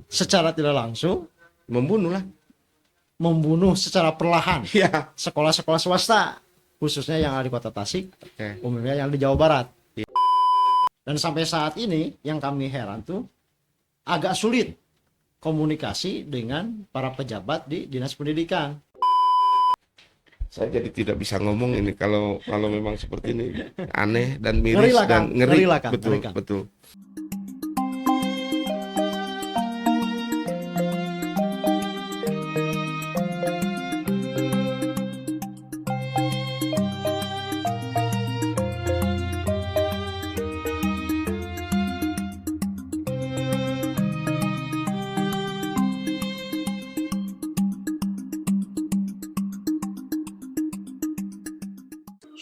secara tidak langsung Membunuh lah. membunuh secara perlahan Iya. sekolah-sekolah swasta, khususnya yang ada di Kota Tasik, Oke. umumnya yang di Jawa Barat. Dan sampai saat ini yang kami heran tuh agak sulit komunikasi dengan para pejabat di Dinas Pendidikan. Saya jadi tidak bisa ngomong ini kalau memang seperti ini, aneh dan Ngeri miris lah, dan Kang. ngeri. Ngeri lah, Kang. Betul, Ngeri, Kang. betul.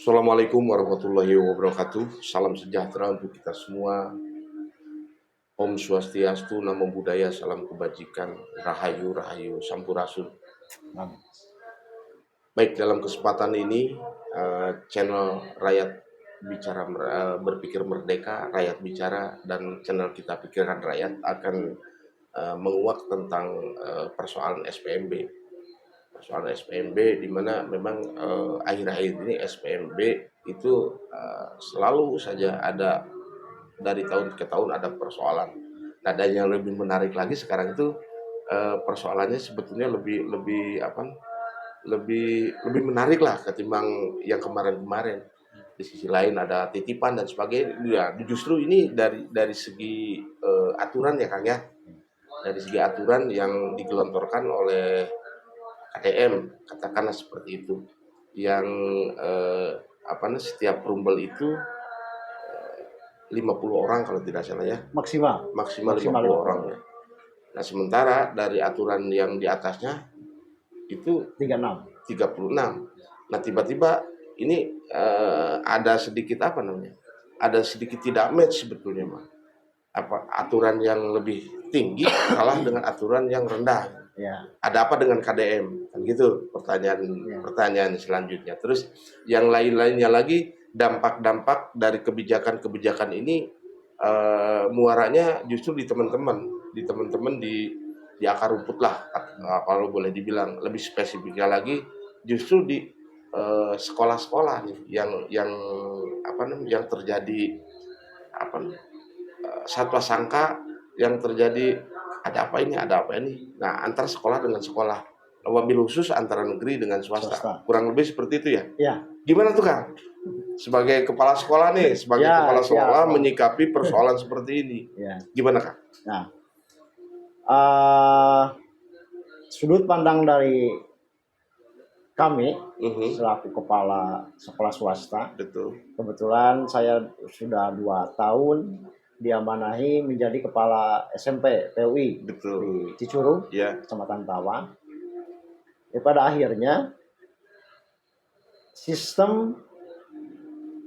Assalamualaikum warahmatullahi wabarakatuh. Salam sejahtera untuk kita semua. Om Swastiastu, Namo Buddhaya, salam kebajikan, Rahayu, Rahayu, Sampurasun. Baik, dalam kesempatan ini channel Rakyat Bicara Berpikir Merdeka, Rakyat Bicara, dan channel Kita Pikirkan Rakyat akan menguak tentang persoalan SPMB. Persoalan SPMB di mana memang akhir-akhir ini SPMB itu selalu saja ada, dari tahun ke tahun ada persoalan. Nah, dan yang lebih menarik lagi sekarang itu persoalannya sebetulnya lebih menarik lah ketimbang yang kemarin-kemarin. Di sisi lain ada titipan dan sebagainya. Ya, justru ini dari segi aturan ya Kang ya. Dari segi aturan yang digelontorkan oleh KTM, katakanlah seperti itu, yang setiap perumbel itu 50 orang kalau tidak salah ya, Maksimal 50 orang ya. Nah, sementara dari aturan yang di atasnya itu 36. Nah, tiba-tiba ini ada sedikit ada sedikit tidak match sebetulnya mah. Aturan yang lebih tinggi kalah dengan aturan yang rendah. ya. Ada apa dengan KDM? Kan gitu pertanyaan selanjutnya. Terus yang lain-lainnya lagi, dampak-dampak dari kebijakan-kebijakan ini muaranya justru di teman-teman di akar rumput lah, kalau boleh dibilang. Lebih spesifiknya lagi justru di sekolah-sekolah nih yang terjadi satwa sangka, yang terjadi ada apa ini. Nah, antara sekolah dengan sekolah, wabil khusus antara negeri dengan swasta. Kurang lebih seperti itu ya. Ya. Gimana tuh Kang? Sebagai kepala sekolah nih, kepala sekolah menyikapi persoalan seperti ini. Ya. Gimana Kang? Nah, sudut pandang dari kami selaku kepala sekolah swasta, Betul. Kebetulan saya sudah 2 tahun diamanahi menjadi kepala SMP PUI. Betul. Di Cicurug, Ya. Kecamatan Tawa. Pada akhirnya sistem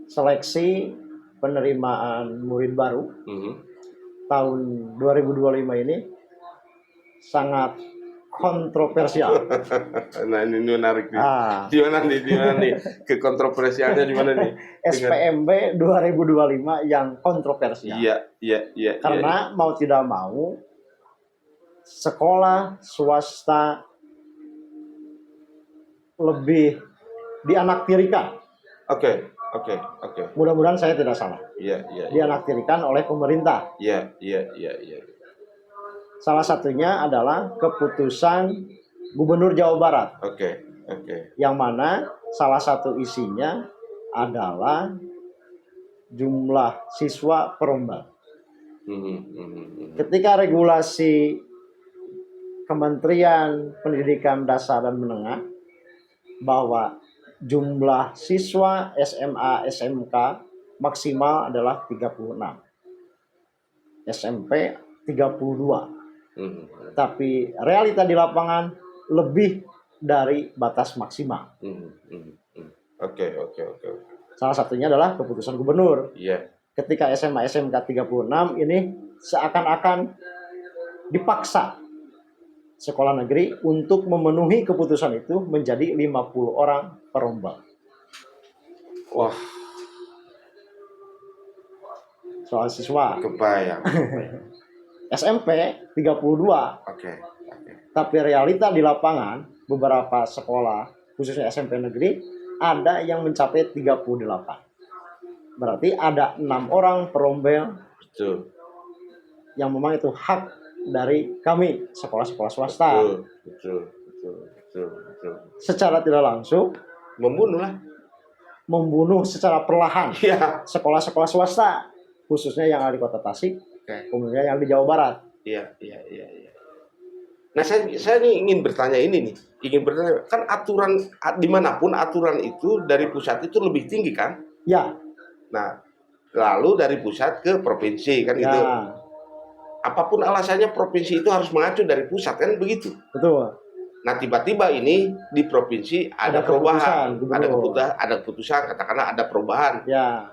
seleksi penerimaan murid baru tahun 2025 ini sangat kontroversial. Nah, ini menarik nih. Di mana nih? Kekontroversialnya di mana nih? SPMB 2025 yang kontroversial. Iya. Karena mau tidak mau sekolah swasta lebih dianaktirikan. Oke. Mudah-mudahan saya tidak salah. Iya. Dianaktirikan oleh pemerintah. Iya. Salah satunya adalah keputusan Gubernur Jawa Barat. Oke. Yang mana salah satu isinya adalah jumlah siswa perombal. Ketika regulasi Kementerian Pendidikan Dasar dan Menengah bahwa jumlah siswa SMA SMK maksimal adalah 36, SMP 32. Tapi realita di lapangan lebih dari batas maksimal. Oke. Salah satunya adalah keputusan gubernur. Iya. Ketika SMA SMK 36 ini seakan-akan dipaksa sekolah negeri untuk memenuhi keputusan itu menjadi 50 orang perombal. Wah, Soal siswa. kebayang. SMP 32. Oke. Tapi realita di lapangan beberapa sekolah khususnya SMP negeri ada yang mencapai 38. Berarti ada 6 orang perombel Betul. yang memang itu hak dari kami sekolah-sekolah swasta. Betul. Secara tidak langsung membunuh secara perlahan Iya. sekolah-sekolah swasta khususnya yang ada di Kota Tasik, kemudian yang di Jawa Barat. Iya. Nah, saya nih ingin bertanya, kan aturan dimanapun aturan itu dari pusat itu lebih tinggi kan? Ya. Nah, lalu dari pusat ke provinsi kan gitu. Apapun alasannya provinsi itu harus mengacu dari pusat kan begitu. Betul. Nah, tiba-tiba ini di provinsi ada perubahan, ada keputusan, katakanlah ada perubahan. Ya.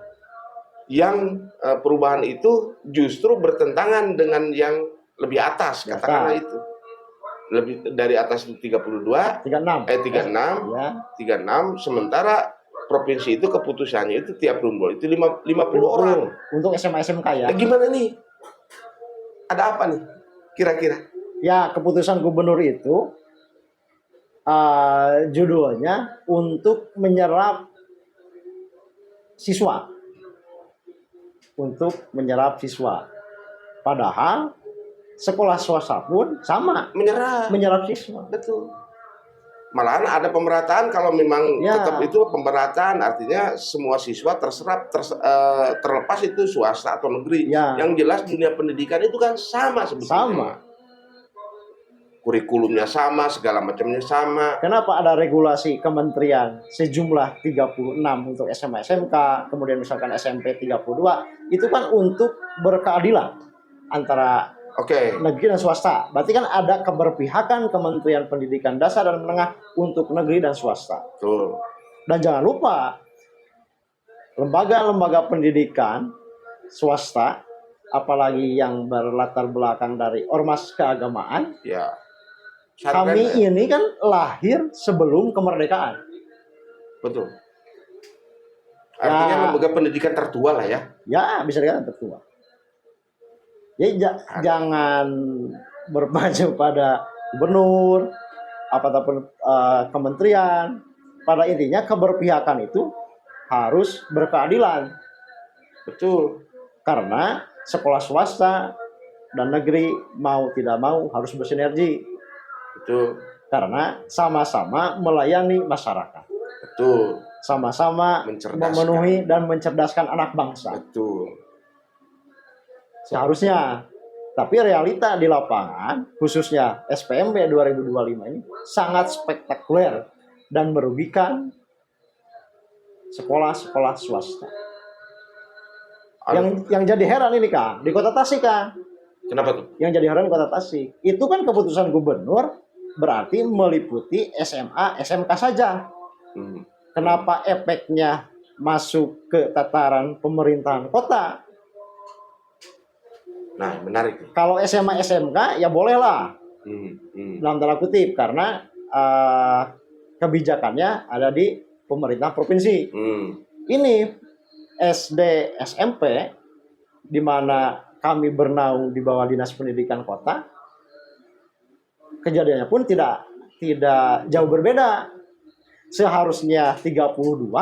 Yang perubahan itu justru bertentangan dengan yang lebih atas, katakanlah itu. Lebih dari atas 36, ya. 36, sementara provinsi itu keputusannya itu tiap rumbul itu 50 orang. Untuk SMA SMK ya. Gimana nih? Ada apa nih kira-kira? Ya, keputusan gubernur itu judulnya untuk menyerap siswa. Padahal sekolah swasta pun sama menyerap siswa. Betul. Malahan ada pemerataan kalau memang tetap itu pemerataan, artinya semua siswa terserap terlepas itu swasta atau negeri. Yang jelas dunia pendidikan itu kan sama sebetulnya. Kurikulumnya sama, segala macamnya sama. Kenapa ada regulasi kementerian sejumlah 36 untuk SMA SMK, kemudian misalkan SMP 32, itu kan untuk berkeadilan antara negeri dan swasta. Berarti kan ada keberpihakan Kementerian Pendidikan Dasar dan Menengah untuk negeri dan swasta. Betul. Dan jangan lupa lembaga-lembaga pendidikan swasta, apalagi yang berlatar belakang dari ormas keagamaan, kami ini kan lahir sebelum kemerdekaan. Betul. Artinya lembaga pendidikan tertua lah ya. Ya, bisa dikatakan tertua. Jadi jangan berpacu pada gubernur, apapun kementerian. Pada intinya keberpihakan itu harus berkeadilan. Betul. Karena sekolah swasta dan negeri mau tidak mau harus bersinergi. Betul. Karena sama-sama melayani masyarakat. Betul. Sama-sama memenuhi dan mencerdaskan anak bangsa. Betul. Seharusnya. Tapi realita di lapangan, khususnya SPMB 2025 ini sangat spektakuler dan merugikan sekolah-sekolah swasta. Yang jadi heran ini Kang, di Kota Tasik Kang. Kenapa tuh? Yang jadi heran di Kota Tasik. Itu kan keputusan gubernur berarti meliputi SMA, SMK saja. Kenapa efeknya masuk ke tataran pemerintahan kota? Nah, menarik. Kalau SMA, SMK ya bolehlah. Dalam tanda kutip, karena kebijakannya ada di pemerintah provinsi. Ini SD, SMP, di mana kami bernaung di bawah Dinas Pendidikan Kota, kejadiannya pun tidak jauh berbeda. Seharusnya 32,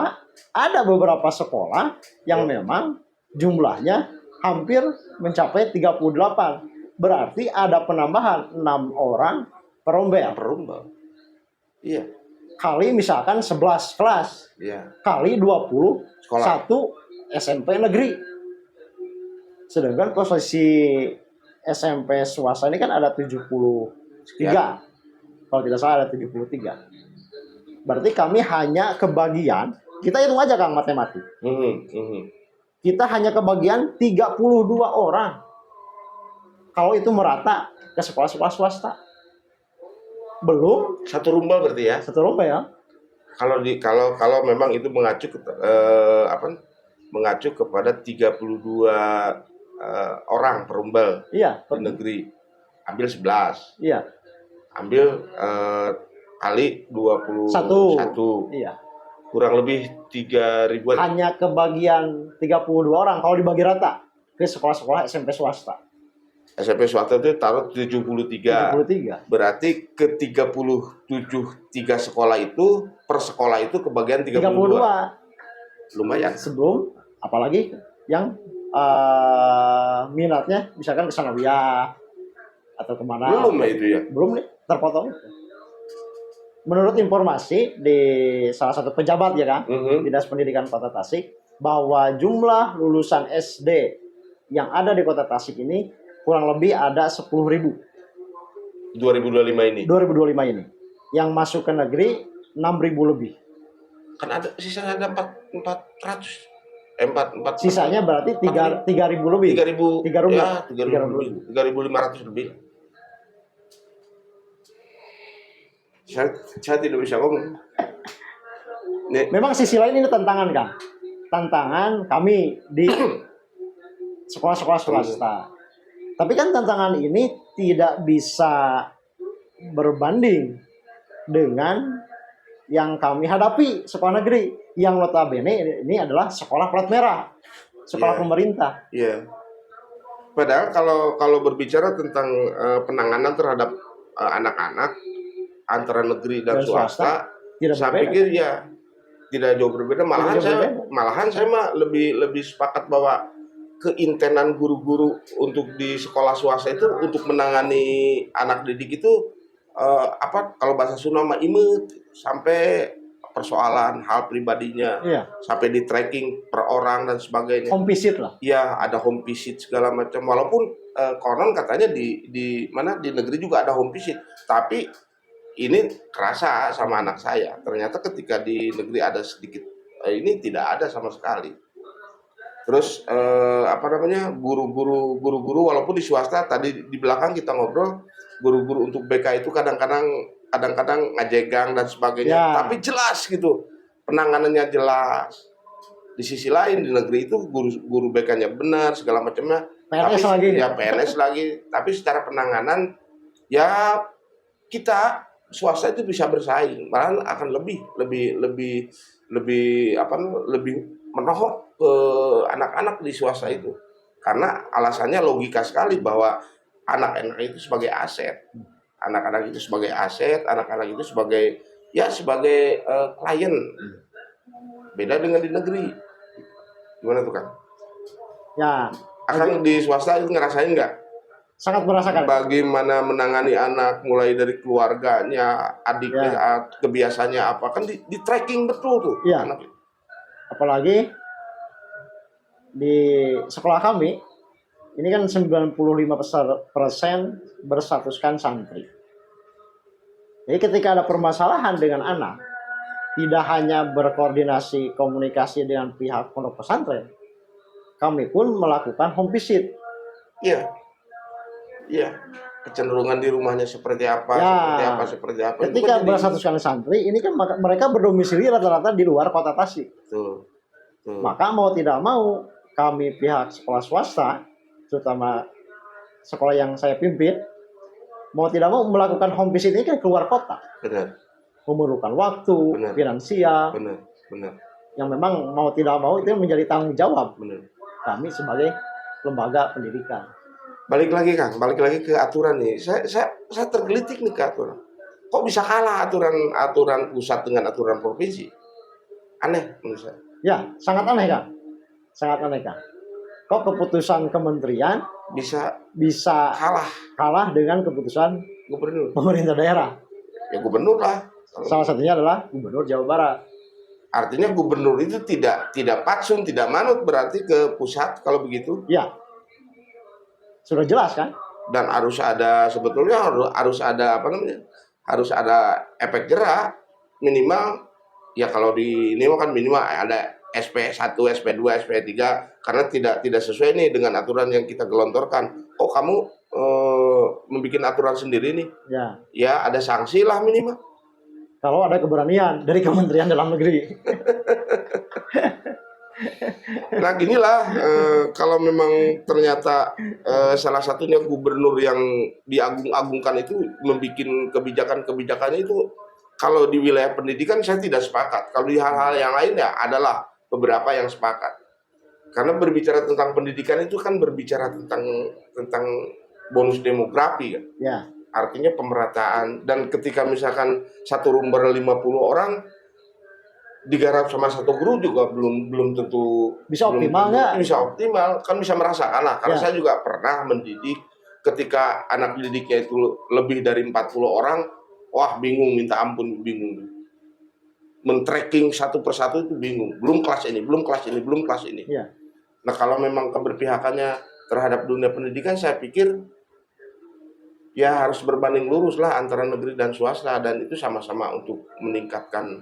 ada beberapa sekolah yang memang jumlahnya hampir mencapai 38. Berarti ada penambahan 6 orang perombel. Iya. Kali misalkan 11 kelas. Iya. Kali 21 sekolah SMP negeri. Sedangkan posisi SMP swasta ini kan ada 73. Kalau tidak salah ada 73. Berarti kami hanya kebagian, kita hitung aja Kang matematik. Kita hanya kebagian 32 orang. Kalau itu merata ke sekolah-sekolah swasta. Belum satu rumbel berarti ya? Satu rumbel ya. Kalau memang itu mengacu kepada 32 orang perumbel di negeri, ambil 11. Iya. Ambil kali 21. Iya. Kurang lebih 3.000-an. Hanya kebagian 32 orang kalau dibagi rata ke sekolah-sekolah SMP swasta. SMP swasta itu taruh 73. 73. Berarti ke 37 sekolah itu, per sekolah itu kebagian 32. 32. Lumayan. Sebelum, apalagi yang minatnya misalkan ke Sanawiyah atau kemana. Belum ya itu ya? Belum nih, terpotong. Menurut informasi di salah satu pejabat ya kan, Dinas Pendidikan Kota Tasik, bahwa jumlah lulusan SD yang ada di Kota Tasik ini kurang lebih ada 10.000. 2025 ini. 2025 ini. Yang masuk ke negeri 6.000 lebih. Kan ada sisanya ada 400. 4 Sisanya berarti 3.000 lebih. 3.000. 3.000. Ya, 3.000 lebih. 3.500 lebih. Saya tidak bisa ngomong. Memang sisi lain ini tantangan kan. Tantangan kami di sekolah-sekolah swasta. Tapi kan tantangan ini tidak bisa berbanding dengan yang kami hadapi sekolah negeri. Yang notabene ini adalah sekolah plat merah. Sekolah pemerintah. Iya. Padahal kalau berbicara tentang penanganan terhadap anak-anak antara negeri dan swasta, saya pikir ya tidak jauh berbeda. Malahan saya mah lebih sepakat bahwa keintenan guru-guru untuk di sekolah swasta itu untuk menangani anak didik itu kalau bahasa Sunda mah imut, sampai persoalan hal pribadinya, sampai di tracking per orang dan sebagainya. Home visit lah. Ya, ada home visit segala macam. Walaupun konon katanya di negeri juga ada home visit, tapi ini kerasa sama anak saya. Ternyata ketika di negeri ada sedikit, ini tidak ada sama sekali. Terus guru-guru walaupun di swasta tadi di belakang kita ngobrol, guru-guru untuk BK itu kadang-kadang ngajegang dan sebagainya, tapi jelas gitu penanganannya jelas. Di sisi lain di negeri itu guru BK-nya benar segala macamnya, PNS lagi. Ya PNS lagi, tapi secara penanganan ya kita swasta itu bisa bersaing, malah akan lebih menohok ke anak-anak di swasta itu, karena alasannya logika sekali bahwa anak-anak itu sebagai aset, anak-anak itu sebagai klien. Beda dengan di negeri. Gimana tuh, Kang? Ya, Akang di swasta itu ngerasain nggak? Sangat merasakan. Bagaimana menangani anak, mulai dari keluarganya, adiknya, kebiasaannya apa, kan di tracking betul tuh. Ya. Anak. Apalagi di sekolah kami ini kan 95% berstatuskan santri. Jadi ketika ada permasalahan dengan anak, tidak hanya berkoordinasi komunikasi dengan pihak pondok pesantren, kami pun melakukan home visit. Iya. Kecenderungan di rumahnya seperti apa. Ketika berstatuskan santri, ini kan mereka berdomisili rata-rata di luar kota Tasik. Tuh. Maka mau tidak mau, kami pihak sekolah swasta, terutama sekolah yang saya pimpin, mau tidak mau melakukan home visit ini kan keluar kota. Benar. Memerlukan waktu, finansial. Benar. Yang memang mau tidak mau itu menjadi tanggung jawab. Benar. Kami sebagai lembaga pendidikan. Balik lagi ke aturan nih. Saya tergelitik nih ke aturan. Kok bisa kalah aturan pusat dengan aturan provinsi? Aneh menurut saya. Ya, sangat aneh kan? Kok keputusan kementerian bisa kalah dengan keputusan gubernur, pemerintah daerah? Ya gubernur lah. Salah satunya adalah Gubernur Jawa Barat. Artinya gubernur itu tidak patsun, tidak manut berarti ke pusat kalau begitu? Ya. Sudah jelas kan? Dan harus ada efek jerak minimal. Ya kalau di ini kan minimal ada SP1, SP2, SP3 karena tidak sesuai nih dengan aturan yang kita gelontorkan. Oh, kamu membuat aturan sendiri nih. Ya ada sanksi lah minimal. Kalau ada keberanian dari Kementerian Dalam Negeri. Nah ginilah, kalau memang ternyata salah satunya gubernur yang diagung-agungkan itu membuat kebijakannya itu, kalau di wilayah pendidikan saya tidak sepakat. Kalau di hal-hal yang lain ya adalah beberapa yang sepakat. Karena berbicara tentang pendidikan itu kan berbicara tentang bonus demografi kan. Ya, Artinya pemerataan, dan ketika misalkan satu rumbar 50 orang digarap sama satu guru juga belum tentu bisa optimal tentu nggak? bisa optimal, kan bisa merasakan lah, karena Ya. saya juga pernah mendidik. Ketika anak didiknya itu lebih dari 40 orang, wah bingung, minta ampun, bingung. Men-tracking satu persatu itu bingung, belum kelas ini, belum kelas ini, belum kelas ini. Ya. Nah, kalau memang keberpihakannya terhadap dunia pendidikan, saya pikir ya harus berbanding lurus lah antara negeri dan swasta, dan itu sama-sama untuk meningkatkan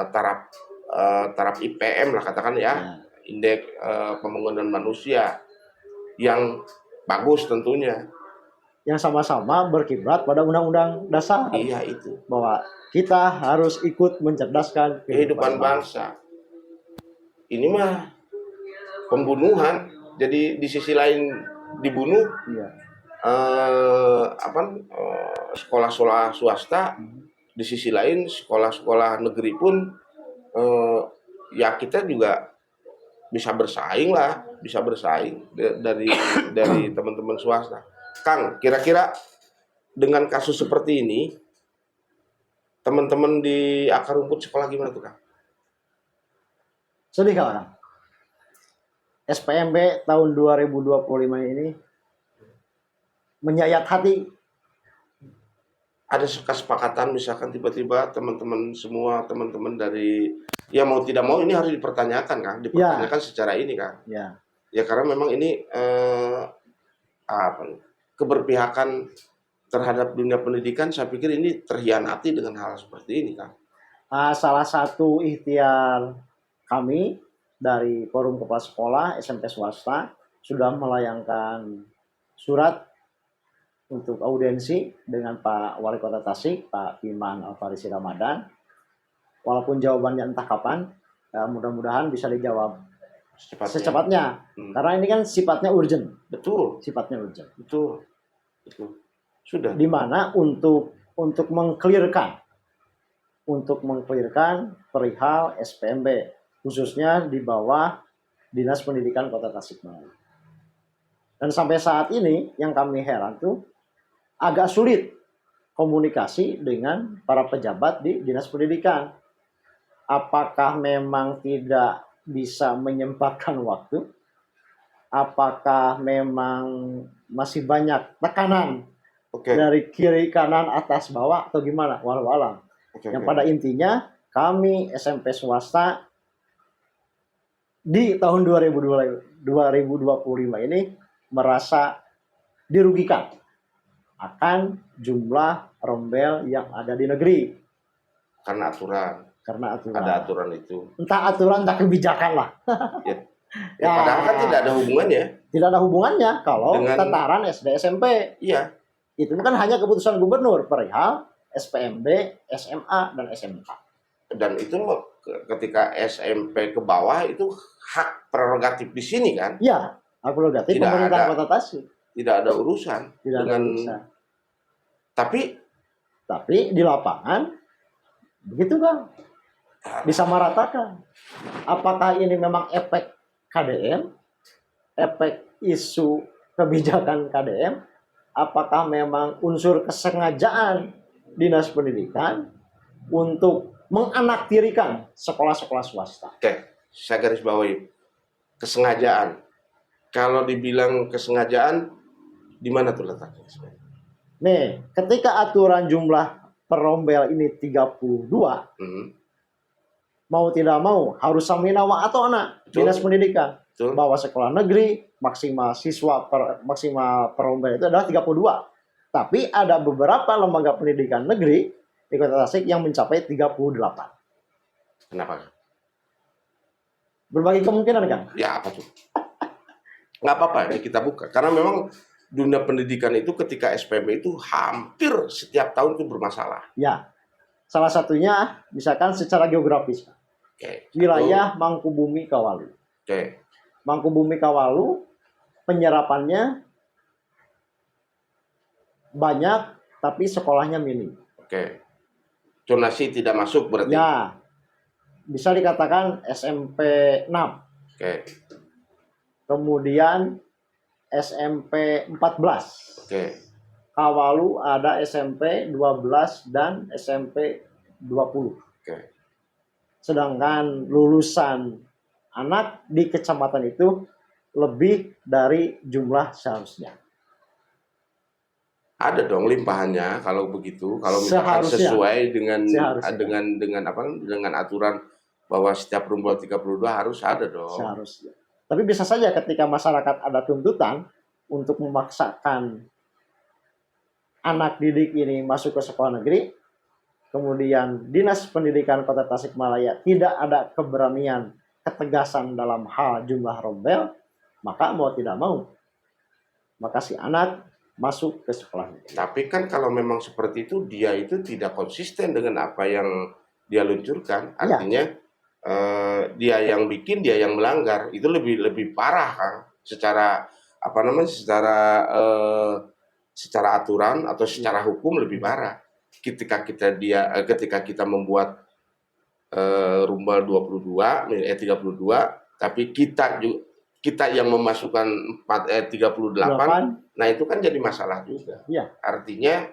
taraf IPM lah katakan ya, indeks pembangunan manusia yang bagus tentunya. Yang sama-sama berkiblat pada Undang-Undang Dasar. Iya, itu. Bahwa kita harus ikut mencerdaskan kehidupan bangsa. Ini mah pembunuhan. Jadi di sisi lain dibunuh. Iya. Sekolah-sekolah swasta, di sisi lain sekolah-sekolah negeri pun ya kita juga bisa bersaing dari teman-teman swasta. Kang, kira-kira dengan kasus seperti ini, teman-teman di akar rumput sekolah gimana tuh, Kang? Sedih Kang. SPMB tahun 2025 ini menyayat hati. Ada kesepakatan misalkan tiba-tiba teman-teman dari, ya mau tidak mau ini harus dipertanyakan, Kang, dipertanyakan secara ini, Kang. Ya. Ya karena memang ini keberpihakan terhadap dunia pendidikan, saya pikir ini terhianati dengan hal seperti ini, Kang. Salah satu ikhtiar kami dari Forum Kepala Sekolah SMP Swasta sudah melayangkan surat untuk audiensi dengan Pak Wali Kota Tasik, Pak Piman Alfarisi Ramadan. Walaupun jawabannya entah kapan, mudah-mudahan bisa dijawab secepatnya. Karena ini kan sifatnya urgent. Betul. Sifatnya urgent. Betul. Sudah. Di mana untuk mengklirkan perihal SPMB, khususnya di bawah Dinas Pendidikan Kota Tasikmalaya. Dan sampai saat ini yang kami heran tuh agak sulit komunikasi dengan para pejabat di Dinas Pendidikan. Apakah memang tidak bisa menyempatkan waktu? Apakah memang masih banyak tekanan dari kiri kanan atas bawah atau gimana? Walau alam. Yang pada intinya kami SMP swasta di tahun 2025 ini merasa dirugikan akan jumlah rombel yang ada di negeri. Karena aturan. Ada aturan itu. Entah aturan, entah kebijakan lah. Ya, padahal kan tidak ada hubungannya. Tidak ada hubungannya kalau dengan tataran SD SMP. Iya. Itu kan hanya keputusan gubernur perihal SPMB, SMA, dan SMK. Dan itu ketika SMP ke bawah itu hak prerogatif di sini kan? Iya, hak prerogatif pemerintah Kota Tasik. Tidak ada urusan. Tapi di lapangan begitu Bang. Disamaratakan. Apakah ini memang efek KDM? Efek isu kebijakan KDM? Apakah memang unsur kesengajaan Dinas Pendidikan untuk menganaktirikan sekolah-sekolah swasta? Oke, saya garis bawahi. Kesengajaan. Kalau dibilang kesengajaan, di mana tuh letaknya? Nih, ketika aturan jumlah perombel ini 32, mau tidak mau harus saminawa atau anak Dinas Pendidikan. Betul. Bahwa sekolah negeri maksimal perombel itu adalah 32. Tapi ada beberapa lembaga pendidikan negeri di Kota Tasik yang mencapai 38. Kenapa? Berbagai kemungkinan kan? Ya apa tuh? Nggak apa-apa ya kita buka. Karena memang dunia pendidikan itu ketika SPMB itu hampir setiap tahun itu bermasalah. Ya, salah satunya misalkan secara geografis. Wilayah Mangkubumi Kawalu. Mangkubumi Kawalu penyerapannya banyak tapi sekolahnya minim. Zonasi tidak masuk berarti? Ya, bisa dikatakan SMP 6. Kemudian SMP 14. Oke. Kawalu ada SMP 12 dan SMP 20. Oke. Sedangkan lulusan anak di kecamatan itu lebih dari jumlah seharusnya. Ada dong limpahannya kalau begitu. Kalau misalkan Seharusnya. sesuai dengan Seharusnya. dengan aturan bahwa setiap rumbul 32 harus ada dong. Seharusnya. Tapi bisa saja ketika masyarakat ada tuntutan untuk memaksakan anak didik ini masuk ke sekolah negeri, kemudian Dinas Pendidikan Kota Tasikmalaya tidak ada keberanian, ketegasan dalam hal jumlah rombel, maka mau tidak mau, maka si anak masuk ke sekolah negeri. Tapi kan kalau memang seperti itu, dia itu tidak konsisten dengan apa yang dia luncurkan. Artinya dia yang bikin, dia yang melanggar. Itu lebih parah kan, secara apa namanya, secara aturan atau secara hukum lebih parah. Ketika kita membuat rumbal 32, tapi kita yang memasukkan 38, nah itu kan jadi masalah juga. Ya. Artinya,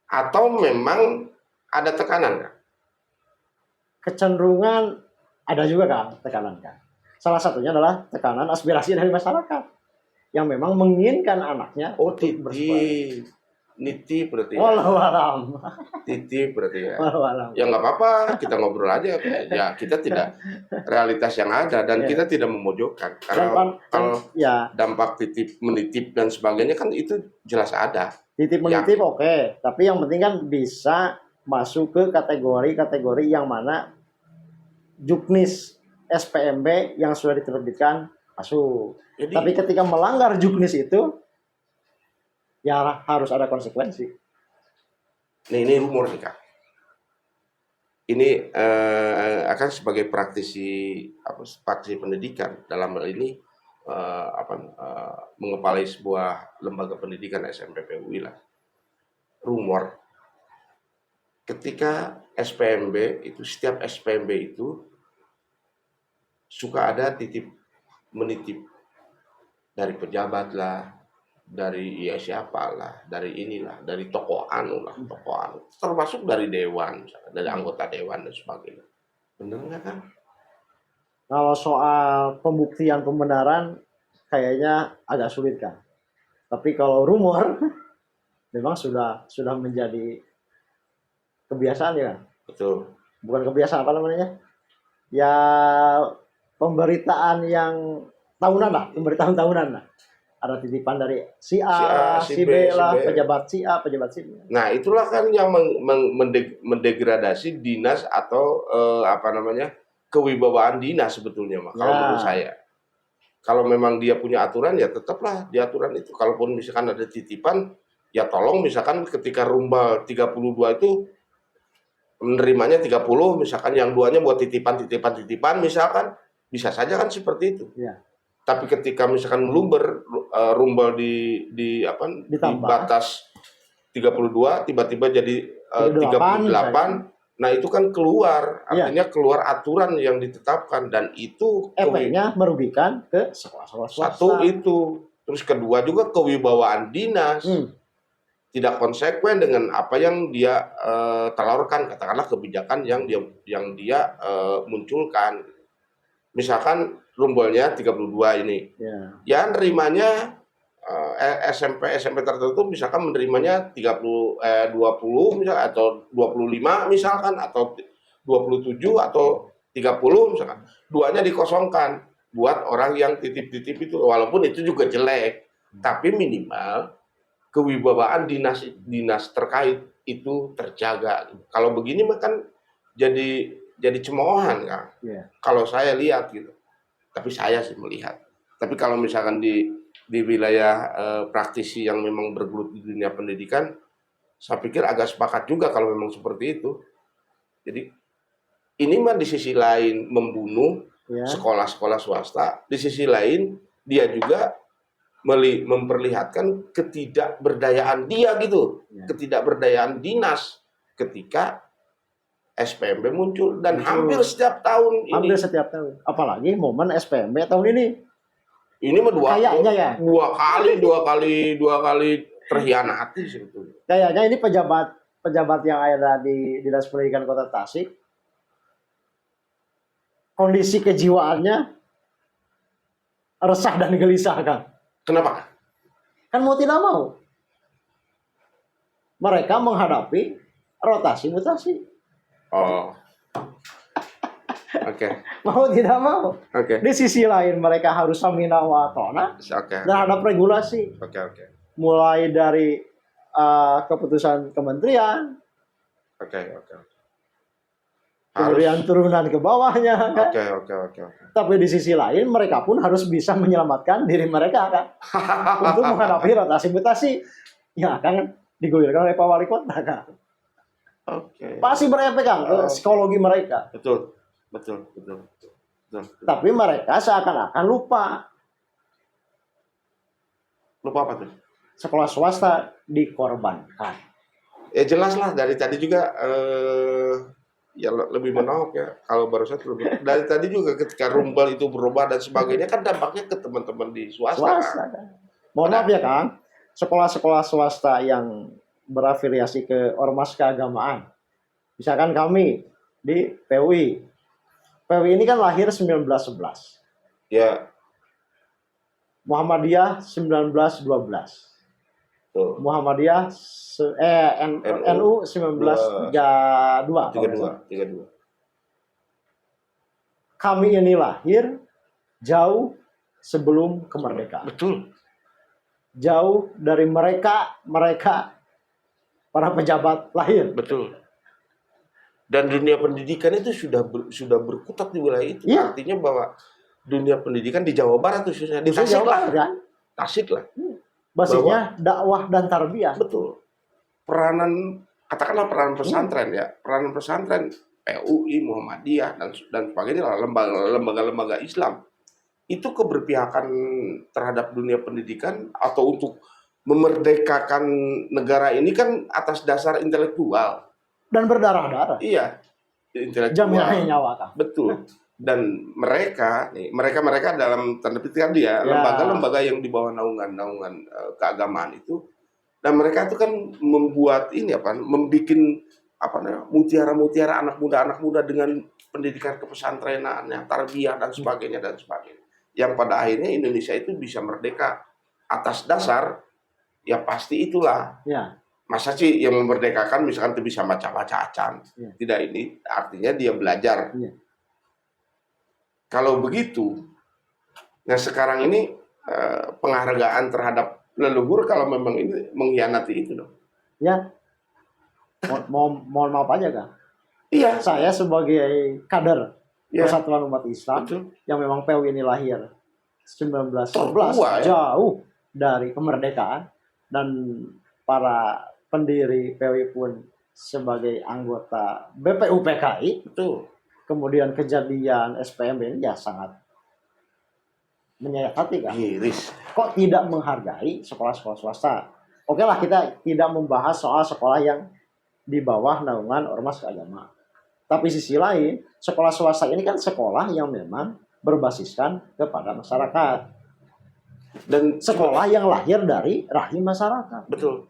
atau memang ada tekanan kan? Kecenderungan ada juga kan tekanan kan. Salah satunya adalah tekanan aspirasi dari masyarakat yang memang menginginkan anaknya titip. Nitip berarti ya? Wallahualam. Titip berarti ya? Wallahualam. Ya nggak apa-apa, kita ngobrol aja. Ya kita tidak, realitas yang ada dan kita tidak memojokkan. Kalau dampak titip, menitip dan sebagainya kan itu jelas ada. Titip menitip oke, tapi yang penting kan bisa masuk ke kategori-kategori yang mana juknis SPMB yang sudah diterbitkan masuk. Jadi, tapi ketika melanggar juknis itu, ya harus ada konsekuensi. Ini rumor nih Kak. Ini akan sebagai praktisi pendidikan dalam hal ini mengepalai sebuah lembaga pendidikan SMPPUI lah. Rumor ketika SPMB itu, setiap SPMB itu suka ada titip menitip dari pejabat lah, dari siapa lah, dari inilah, dari tokoh anu, termasuk dari dewan, misalnya, dari anggota dewan dan sebagainya. Bener nggak kan? Kalau soal pembuktian pembenaran kayaknya agak sulit kan. Tapi kalau rumor memang sudah menjadi kebiasaan ya. Betul. Bukan kebiasaan, apa namanya? Ya pemberitaan yang tahunan lah, pemberitaan tahunan lah. Ada titipan dari si A, si B lah, pejabat si A, pejabat si B. Nah, itulah kan yang mendegradasi dinas atau kewibawaan dinas sebetulnya, kalau menurut saya. Kalau memang dia punya aturan, ya tetaplah di aturan itu. Kalaupun misalkan ada titipan, ya tolong misalkan ketika rumbal 32 itu menerimanya 30, misalkan yang duanya buat titipan misalkan, bisa saja kan seperti itu. Ya. Tapi ketika misalkan meluber rumbal di batas 32 tiba-tiba jadi 38, nah itu kan keluar, artinya keluar aturan yang ditetapkan, dan itu efeknya merugikan ke sekolah-sekolah swasta. Satu itu, terus kedua juga kewibawaan dinas. Tidak konsekuen dengan apa yang dia telurkan, katakanlah kebijakan yang dia munculkan. Misalkan rumbolnya 32 ini, ya nerimanya SMP tertentu misalkan menerimanya 20 misalkan, atau 25 misalkan, atau 27 atau 30 misalkan. Duanya dikosongkan buat orang yang titip-titip itu, walaupun itu juga jelek, tapi minimal kewibawaan dinas terkait itu terjaga. Kalau begini mah kan jadi cemoohan kan. Kalau saya lihat gitu. Tapi saya sih melihat. Tapi kalau misalkan di wilayah praktisi yang memang bergelut di dunia pendidikan, saya pikir agak sepakat juga kalau memang seperti itu. Jadi ini mah di sisi lain membunuh sekolah-sekolah swasta, di sisi lain dia juga memperlihatkan ketidakberdayaan dia gitu, ketidakberdayaan dinas ketika SPMB muncul, dan hampir setiap tahun ini. Hampir setiap tahun. Apalagi momen SPMB tahun ini. Ini mah Kayaknya ya. dua kali terhianati sebetulnya. Kayaknya ini pejabat yang ada di Dinas Pendidikan Kota Tasik, kondisi kejiwaannya resah dan gelisah, Kang. Kenapa? Kan mau tidak mau mereka menghadapi rotasi mutasi. Oh, oke. Mau tidak mau. Oke. Di sisi lain mereka harus samina wa ta'na Oke. terhadap regulasi. Oke. Mulai dari keputusan kementerian, Oke. kemudian turunan ke bawahnya, kan? Oke. Tapi di sisi lain mereka pun harus bisa menyelamatkan diri mereka, kan? Untuk menghadapi rotasi mutasi yang akan digulirkan oleh Pak Wali Kota, kan? Oke. Pasti berefek, kan, ke psikologi mereka. Betul. Tapi mereka seakan-akan lupa. Lupa apa tuh? Sekolah swasta dikorbankan. Ya jelas lah dari tadi juga ya lebih menolak ya. Kalau barusan dari tadi juga ketika rumbal itu berubah dan sebagainya kan dampaknya ke teman-teman di swasta. Kan? Mohon maaf ya, Kang. Sekolah-sekolah swasta yang berafiliasi ke ormas keagamaan. Misalkan kami di PUI. PUI ini kan lahir 1911. Ya. Muhammadiyah 1912. Tuh. Muhammadiyah NU 1932. 32. Kami ini lahir jauh sebelum kemerdekaan. Betul. Jauh dari mereka para pejabat lahir. Betul. Dan dunia pendidikan itu sudah berkutat di wilayah itu. Ya. Artinya bahwa dunia pendidikan di Jawa Barat khususnya di Tasik Jawa lah. Kan? Tasik lah. Basisnya dakwah dan tarbiyah. Betul. Katakanlah peranan pesantren ya. Peranan pesantren PUI, Muhammadiyah dan sebagainya lah, lembaga-lembaga Islam. Itu keberpihakan terhadap dunia pendidikan atau untuk memerdekakan negara ini kan atas dasar intelektual. Dan berdarah-darah. Iya, intelektual. Jamiah nyawa, Kang. Betul. Dan mereka dalam tanda petik tadi ya, lembaga-lembaga yang di bawah naungan keagamaan itu, dan mereka itu kan membuat mutiara-mutiara anak muda dengan pendidikan kepesantrenan, tarbiyah dan sebagainya. Yang pada akhirnya Indonesia itu bisa merdeka atas dasar ya pasti itulah. Ya. Masa sih yang memerdekakan misalkan itu bisa baca-baca acan. Ya. Tidak, ini artinya dia belajar. Ya. Kalau begitu, nah sekarang ini penghargaan terhadap leluhur kalau memang ini mengkhianati itu dong. Ya. Mohon maaf aja, Kang. Iya. Saya sebagai kader Persatuan Umat Islam. Betul. Yang memang PUI ini lahir 1911, jauh dari kemerdekaan, dan para pendiri PUI pun sebagai anggota BPUPKI. Betul. Kemudian kejadian SPMB ini ya sangat menyayat hati, kan? Miris. Kok tidak menghargai sekolah-sekolah swasta? Oke lah, kita tidak membahas soal sekolah yang di bawah naungan ormas keagamaan. Tapi sisi lain, sekolah swasta ini kan sekolah yang memang berbasiskan kepada masyarakat. Dan sekolah yang lahir dari rahim masyarakat. Betul.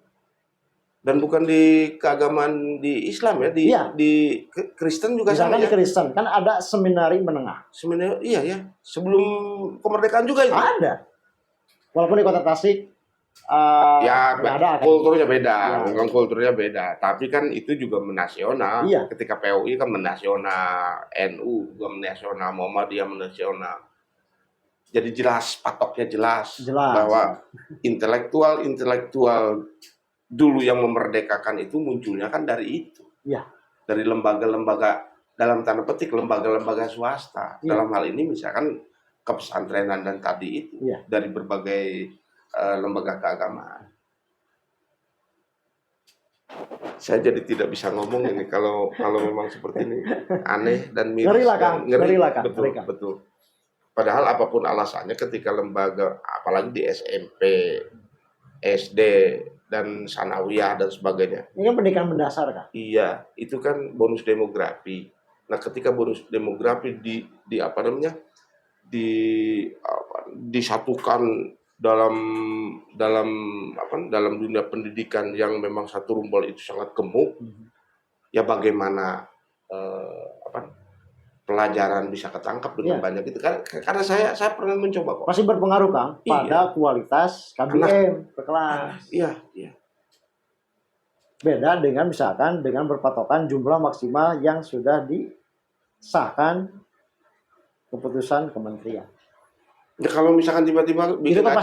Dan bukan di keagamaan di Islam ya, di Kristen juga sama ya. Di Kristen kan ada seminari menengah. Seminari, iya ya. Sebelum kemerdekaan juga itu. Ada. Walaupun di Kota Tasik ada, kulturnya beda, memang kulturnya beda. Tapi kan itu juga menasional. Iya. Ketika PUI kan menasional, NU juga menasional, Muhammadiyah menasional. Jadi jelas, patoknya jelas. Bahwa intelektual dulu yang memerdekakan itu munculnya kan dari itu. Ya. Dari lembaga-lembaga, dalam tanda petik lembaga-lembaga swasta. Ya. Dalam hal ini misalkan kepesantrenan dan tadi itu. Ya. Dari berbagai lembaga keagamaan. Saya jadi tidak bisa ngomong ini kalau memang seperti ini, aneh dan miris. Ngeri lah, Kang. Betul. Padahal apapun alasannya ketika lembaga, apalagi di SMP, SD, dan sanawiyah dan sebagainya. Ini kan pendidikan mendasar, kan? Iya, itu kan bonus demografi. Nah, ketika bonus demografi disatukan dalam dalam dalam dunia pendidikan yang memang satu rumbel itu sangat gemuk, ya bagaimana pelajaran bisa ketangkap dengan banyak itu kan, karena saya pernah mencoba kok. Pasti berpengaruh Kang pada kualitas KBM per kelas. Iya. Beda dengan misalkan dengan berpatokan jumlah maksimal yang sudah disahkan keputusan kementerian. Ya, kalau misalkan tiba-tiba itu kan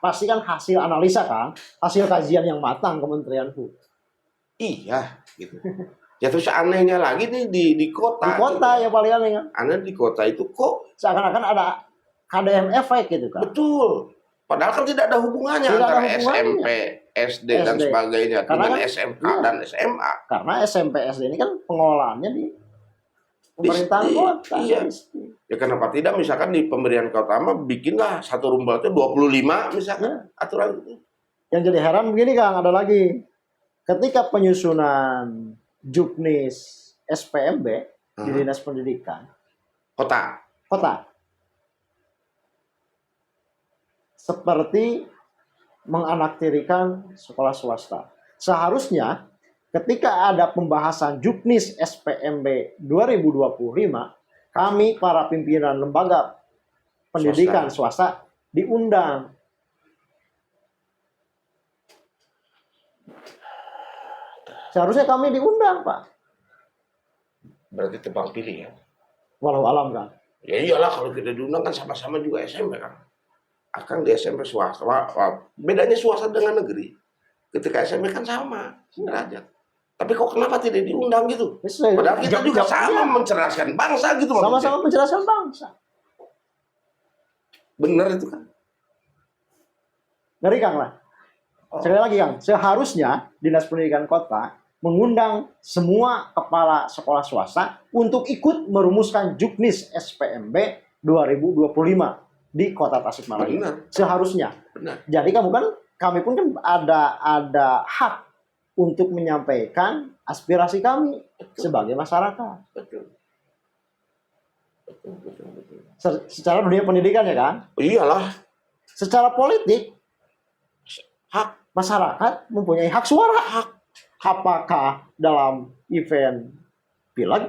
pasti kan hasil analisa kan, hasil kajian yang matang Kementerian HUM. Iya, gitu. Ya terus anehnya lagi nih di kota. Di kota gitu. Yang paling aneh kan. Aneh di kota itu kok seakan-akan ada KDM efek gitu kan. Betul. Padahal kan tidak ada hubungannya antara SMP, SD dan sebagainya dengan SMK dan SMA. Karena SMP SD ini kan pengelolaannya di pemerintahan kota. Iya. Ya kenapa tidak misalkan di pemberian kota mah bikinlah satu rumbel itu 25 misalkan aturan itu. Yang jadi heran begini Kang, ada lagi. Ketika penyusunan Juknis SPMB di Dinas Pendidikan kota seperti menganaktirikan sekolah swasta. Seharusnya ketika ada pembahasan Juknis SPMB 2025, kami para pimpinan lembaga pendidikan swasta diundang. Seharusnya kami diundang, Pak. Berarti tebang pilih ya? Walau alam kan? Ya iyalah, kalau kita diundang kan sama-sama juga SMP kan. Akan di SMP swasta. Bedanya swasta dengan negeri. Ketika SMP kan sama derajat. Tapi kok kenapa tidak diundang gitu? Padahal kita juga sama mencerdaskan bangsa gitu. Sama-sama mencerdaskan bangsa. Benar itu kan? Ngeri Kang lah. Sekali lagi Kang, seharusnya Dinas Pendidikan Kota mengundang semua kepala sekolah swasta untuk ikut merumuskan Juknis SPMB 2025 di Kota Tasikmalaya. Seharusnya. Benar. Jadi kami pun kan ada hak untuk menyampaikan aspirasi kami sebagai masyarakat. Betul. Secara dunia pendidikan ya kan? Iyalah. Secara politik, hak masyarakat mempunyai hak suara. Hak. Apakah dalam event pileg,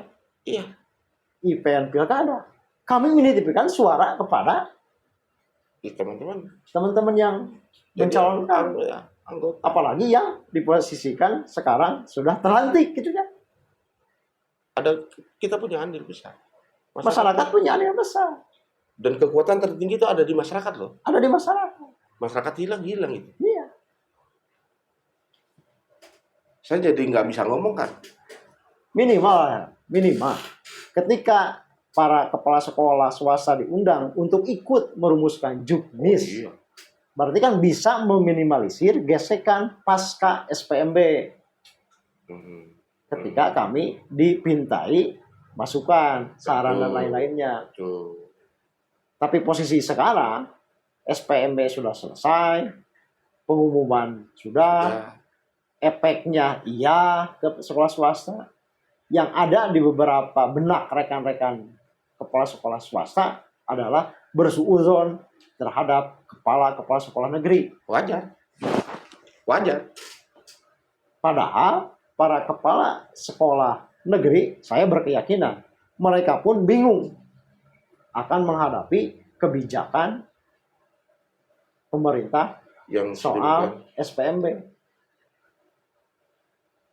event pilkada, kami menitipkan suara kepada teman-teman yang mencalonkan, apalagi yang diposisikan sekarang sudah terlantik, gitu kan? Kita punya andil besar. Masyarakat punya andil besar. Dan kekuatan tertinggi itu ada di masyarakat loh. Ada di masyarakat. Masyarakat hilang itu. Iya. Saya jadi nggak bisa ngomong kan. Minimal ketika para kepala sekolah swasta diundang untuk ikut merumuskan Juknis, berarti kan bisa meminimalisir gesekan pasca SPMB. Ketika kami dipintai masukan, saran dan lain-lainnya. Tapi posisi sekarang SPMB sudah selesai, pengumuman sudah. Efeknya ke sekolah swasta. Yang ada di beberapa benak rekan-rekan kepala sekolah swasta adalah bersuuzon terhadap kepala sekolah negeri. Wajar. Padahal para kepala sekolah negeri, saya berkeyakinan mereka pun bingung akan menghadapi kebijakan pemerintah yang soal SPMB.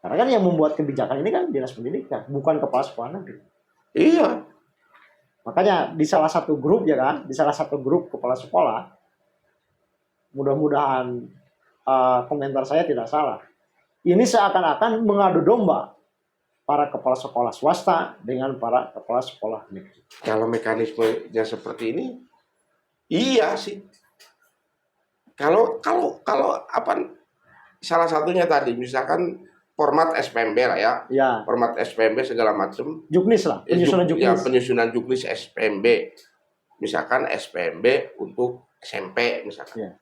Karena kan yang membuat kebijakan ini kan Dinas Pendidikan, bukan kepala sekolah negeri. Iya. Makanya di salah satu grup kepala sekolah, mudah-mudahan komentar saya tidak salah. Ini seakan-akan mengadu domba para kepala sekolah swasta dengan para kepala sekolah negeri. Kalau mekanismenya seperti ini, iya sih. Kalau salah satunya tadi misalkan format SPMB lah ya. Format SPMB segala macam. Juknis lah, penyusunan Juknis. Ya, penyusunan Juknis SPMB. Misalkan SPMB untuk SMP misalkan.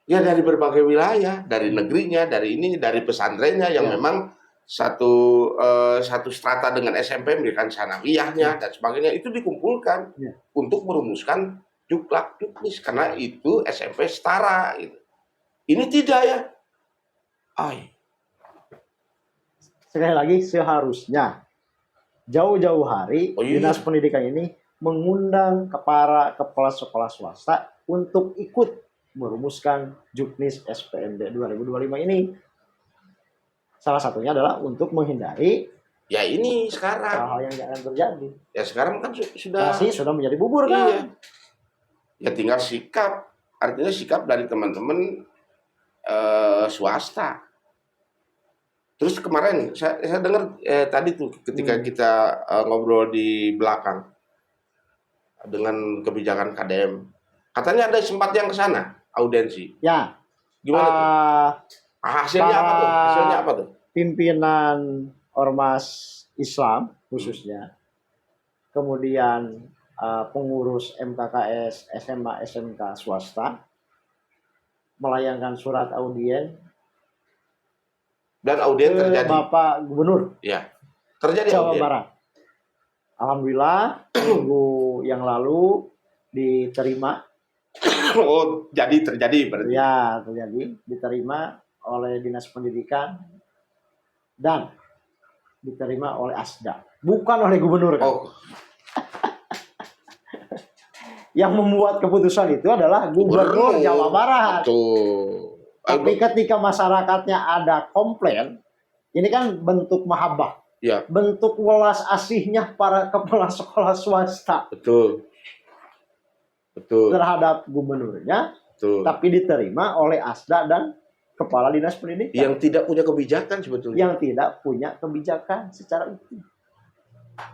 Ya dari berbagai wilayah, dari negerinya, dari pesantrennya yang memang satu strata dengan SMP, memberikan sanawiyahnya dan sebagainya, itu dikumpulkan untuk merumuskan Juklak juknis karena itu SMP setara gitu. Ini tidak ya. Ay, Sekali lagi, seharusnya jauh-jauh hari Oh, iya. Dinas Pendidikan ini mengundang para kepala sekolah swasta untuk ikut merumuskan Juknis SPMD 2025 ini. Salah satunya adalah untuk menghindari ya ini sekarang. hal-hal yang jangan terjadi. Ya sekarang kan sudah. Nasi sudah menjadi bubur kan? Iya. Ya tinggal sikap. Artinya sikap dari teman-teman swasta. Terus kemarin saya dengar tadi tuh ketika kita ngobrol di belakang dengan kebijakan KDM, katanya ada sempat yang ke sana audiensi. Ya. Gimana tuh? Hasilnya apa tuh? Hasilnya apa tuh? Pimpinan ormas Islam khususnya, kemudian pengurus MKKS, SMA, SMK swasta melayangkan surat audien Dan audien ke terjadi. Bapak Gubernur Ya, terjadi Jawa audien. Barat. Alhamdulillah minggu yang lalu diterima. Oh, jadi terjadi berarti. Ya, terjadi, diterima oleh Dinas Pendidikan dan diterima oleh Asda, bukan oleh Gubernur. Kan? Oh, Yang membuat keputusan itu adalah Gubernur Jawa Barat. betul. Tapi ketika masyarakatnya ada komplain, ini kan bentuk mahabbah, Ya, bentuk welas asihnya para kepala sekolah swasta betul. Betul. terhadap gubernurnya, Betul. tapi diterima oleh Asda dan Kepala Dinas Pendidikan Yang tidak punya kebijakan sebetulnya. yang tidak punya kebijakan secara itu.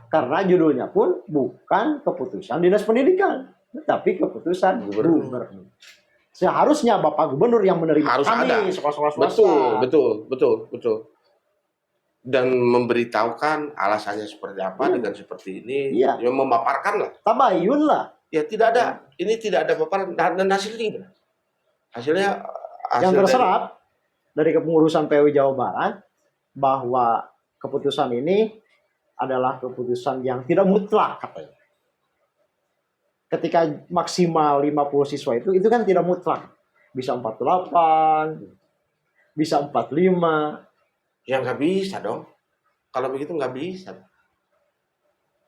Karena judulnya pun bukan keputusan Dinas Pendidikan, tetapi keputusan Gubernur. Seharusnya Bapak Gubernur yang menerima Harus kami ada. sekolah-sekolah swasta. Betul. Dan memberitahukan alasannya seperti apa dengan seperti ini. Iya. Yang memaparkan lah. Tabayun lah. Ya tidak ada. Ini tidak ada paparan dan hasilnya gimana? Hasilnya Yang terserap dari kepengurusan PW Jawa Barat bahwa keputusan ini adalah keputusan yang tidak mutlak katanya. Ketika maksimal 50 siswa itu kan tidak mutlak. Bisa 48, bisa 45. Ya nggak bisa dong. Kalau begitu nggak bisa.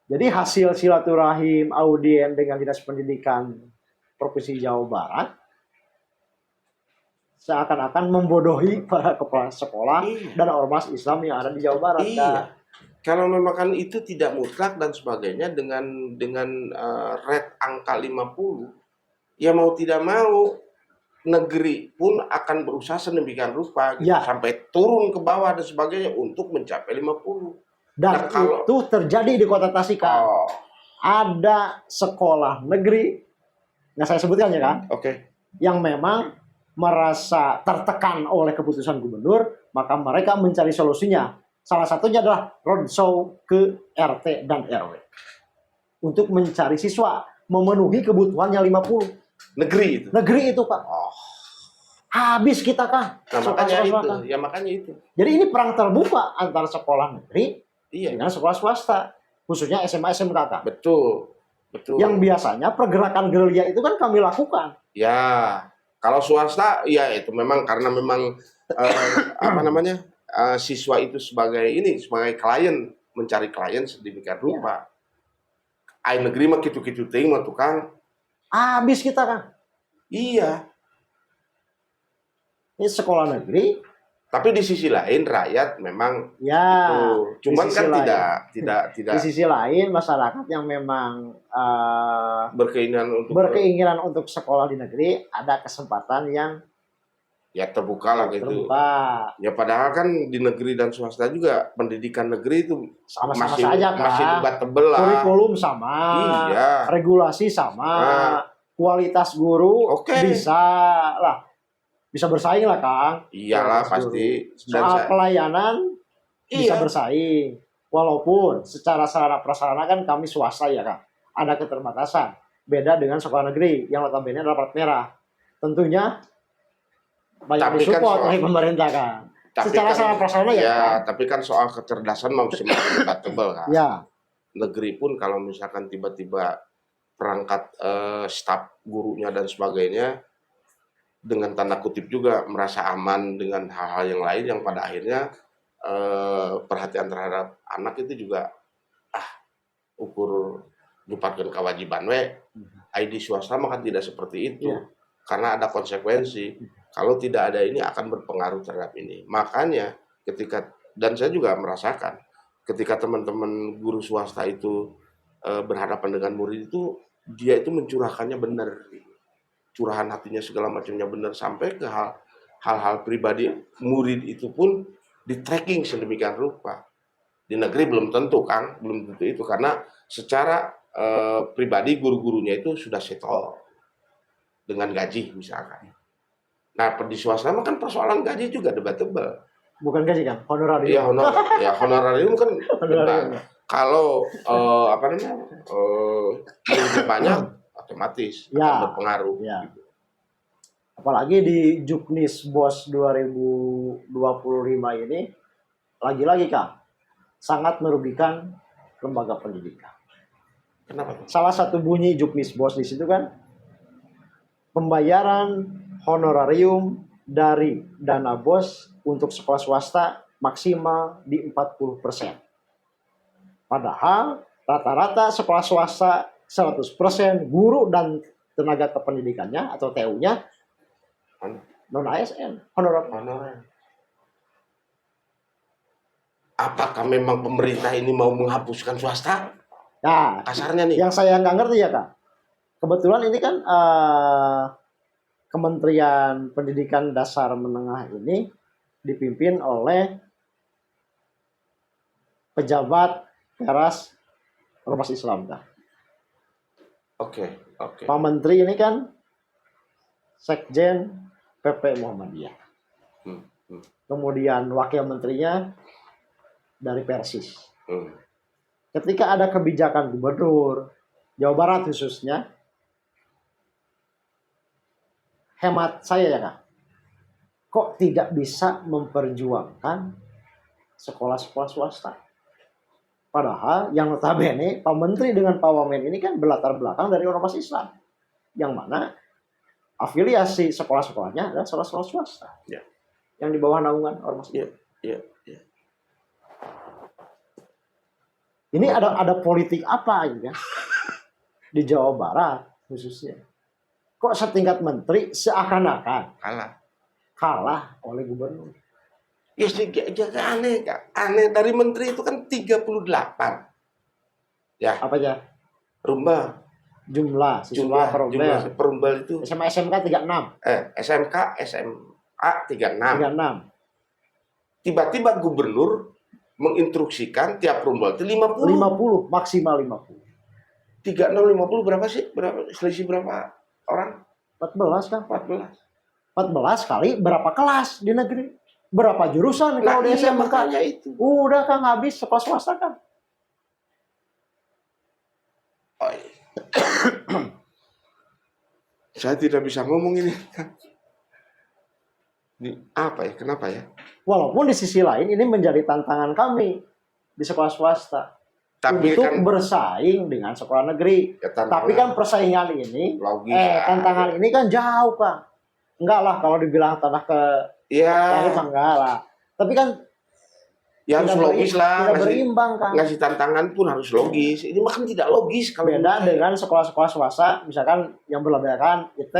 Jadi hasil silaturahim audien dengan Dinas Pendidikan Provinsi Jawa Barat seakan-akan membodohi para kepala sekolah dan ormas Islam yang ada di Jawa Barat. Iya. Kalau memang kan itu tidak mutlak dan sebagainya dengan rate angka 50, ya mau tidak mau negeri pun akan berusaha sedemikian rupa gitu, Ya. sampai turun ke bawah dan sebagainya untuk mencapai 50. Dan Nah, kalau- itu terjadi di Kota Tasika. Oh, Ada sekolah negeri, yang saya sebutkan ya kan, oke. yang memang merasa tertekan oleh keputusan gubernur, maka mereka mencari solusinya. Salah satunya adalah roadshow ke RT dan RW untuk mencari siswa, memenuhi kebutuhannya 50. Negeri itu. Negeri itu Pak. Oh. Habis kita kan. Nah, makanya itu. Jadi ini perang terbuka antara sekolah negeri Iya, dengan sekolah swasta, khususnya SMA SMK. betul. Yang biasanya pergerakan gerilya itu kan kami lakukan. Ya, kalau swasta ya itu memang karena memang siswa itu sebagai klien, mencari klien sedemikian rupa. Ai negeri mah kitu-kitu teuing mah tukang. Habis kita kan. Iya, Ini sekolah negeri, tapi di sisi lain rakyat memang ya. itu. Cuman di kan sisi tidak Di sisi lain masyarakat yang memang berkeinginan untuk sekolah di negeri ada kesempatan yang ya terbuka lah gitu. terbuka. Ya padahal kan di negeri dan swasta juga pendidikan negeri itu Sama-sama masih saja, Kak. masih debatable lah. Kurikulum sama, Iya. regulasi sama, kualitas guru bisa bersaing lah Kang. Iyalah Kualitas pasti. guru. Soal pelayanan bisa Iya. bersaing, walaupun secara sarana prasarana kan kami swasta ya Kang, ada keterbatasan. Beda dengan sekolah negeri yang notabene adalah plat merah. Tentunya banyak Tapi kan disupport soal- oleh pemerintah kan. Tapi Secara kan- sarana prasarana ya. Kang? tapi kan soal kecerdasan masih debatable kan. Ya. Negeri pun kalau misalkan tiba-tiba perangkat staf gurunya dan sebagainya dengan tanda kutip juga merasa aman dengan hal-hal yang lain yang pada akhirnya perhatian terhadap anak itu juga ukur nyupatkeun kewajiban we. ID swasta mah kan tidak seperti itu. Iya. Karena ada konsekuensi. Kalau tidak ada ini akan berpengaruh terhadap ini. Makanya ketika, dan saya juga merasakan ketika teman-teman guru swasta itu berhadapan dengan murid itu, dia itu mencurahkannya benar. Curahan hatinya segala macamnya benar, sampai ke hal-hal pribadi murid itu pun di tracking sedemikian rupa. Di negeri belum tentu, Kang, belum tentu itu, karena secara pribadi guru-gurunya itu sudah settle dengan gaji misalkan. Nah, di swasta mah kan persoalan gaji juga debatable. Bukan gaji kan, honorarium. Iya, honorarium kan Honorarium. kalau muridnya banyak otomatis Ya. akan berpengaruh. Ya. Gitu. Apalagi di Juknis BOS 2025 ini, lagi-lagi Kak, sangat merugikan lembaga pendidikan. Kenapa tuh? Salah satu bunyi Juknis BOS di situ kan, pembayaran honorarium dari dana BOS untuk sekolah swasta maksimal di 40%. Padahal rata-rata sekolah swasta 100% guru dan tenaga kependidikannya atau TU-nya non ASN, honorer. Apakah memang pemerintah ini mau menghapuskan swasta? Nah, Kasarnya nih. yang saya nggak ngerti ya Kak, kebetulan ini kan Kementerian Pendidikan Dasar Menengah ini dipimpin oleh pejabat teras Ormas Islam Kak. Oke. Pak Menteri ini kan Sekjen PP Muhammadiyah. Kemudian wakil menterinya dari Persis. Ketika ada kebijakan gubernur Jawa Barat khususnya, hemat saya ya Kak, kok tidak bisa memperjuangkan sekolah-sekolah swasta? Padahal yang notabene Pak Menteri dengan Pak Wamen ini kan berlatar belakang dari ormas Islam, yang mana afiliasi sekolah-sekolahnya adalah sekolah-sekolah swasta, Ya. yang di bawah naungan ormas Islam. Iya. Ini ada politik apa gitu ya di Jawa Barat khususnya? Kok setingkat menteri seakan-akan kalah oleh gubernur? Ya aneh, Kak. Aneh, dari menteri itu kan 38. Ya. Apa aja? Rumba. Jumlah perumbel. Perumbel itu. SMA SMK 36. SMK SMA 36. Tiba-tiba gubernur menginstruksikan tiap perumbel itu 50. Maksimal 50. 36 50 berapa sih? Selisih berapa orang? 14 kan? 14 kali berapa kelas di negeri? Berapa jurusan kalau di SMK? Makanya itu. Udah kan habis sekolah swasta kan? Saya tidak bisa ngomong ini. Ini apa ya? Kenapa ya? Walaupun di sisi lain ini menjadi tantangan kami di sekolah swasta. Tapi untuk kan bersaing dengan sekolah negeri. Ya, tapi kan persaingan ini, logis, tantangan ini kan jauh Pak. Enggak lah kalau dibilang tanah ke tarif enggak lah. Tapi kan ya harus logis lah. Tidak berimbang kan. Ngasih tantangan pun harus logis. Ini makan tidak logis kalau beda dengan sekolah-sekolah swasta, misalkan yang berlebihan IT,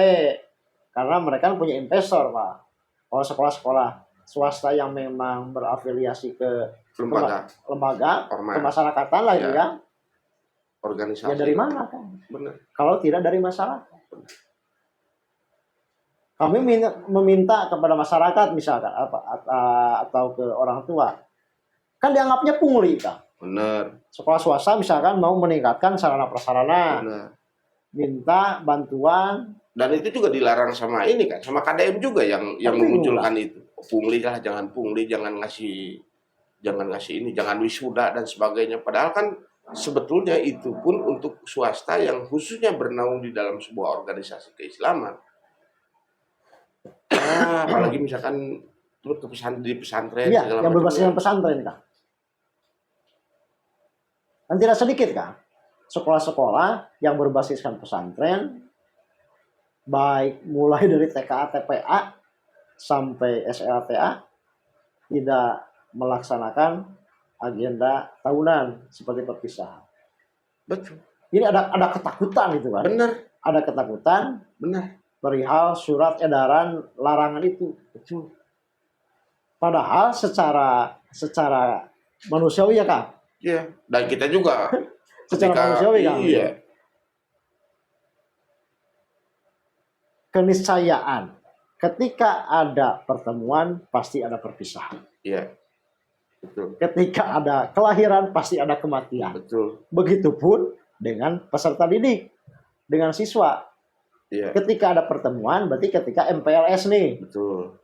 karena mereka punya investor Pak. Kalau sekolah-sekolah swasta yang memang berafiliasi ke lembaga kemasyarakatan lah ya, organisasi. Ya dari mana kan? Benar. Kalau tidak dari masyarakat. Kami meminta kepada masyarakat misalkan atau ke orang tua, kan dianggapnya pungli kan. Benar. Sekolah swasta misalkan mau meningkatkan sarana prasarana, minta bantuan. Dan itu juga dilarang sama ini kan, sama KDM juga yang memunculkan itu. Pungli lah, jangan pungli, jangan ngasih ini, jangan wisuda dan sebagainya. Padahal kan sebetulnya itu pun untuk swasta yang khususnya bernaung di dalam sebuah organisasi keislaman. Apalagi misalkan di pesantren. Iya, yang berbasis pesantren kan. Dan tidak sedikit kan, sekolah-sekolah yang berbasiskan pesantren, baik mulai dari TKA, TPA sampai SLTA, tidak melaksanakan agenda tahunan seperti perpisahan. Betul. Ini ada ketakutan itu kan? Benar. Ada ketakutan Benar. perihal surat edaran larangan itu. Betul. Padahal secara manusiawi ya Kak. Iya. Dan kita juga Secara manusiawi kan. iya. Keniscayaan. Ketika ada pertemuan pasti ada perpisahan. Iya. Betul. Ketika ada kelahiran pasti ada kematian. Betul. Begitupun dengan peserta didik, dengan siswa. Iya. Ketika ada pertemuan berarti ketika MPLS nih, Betul.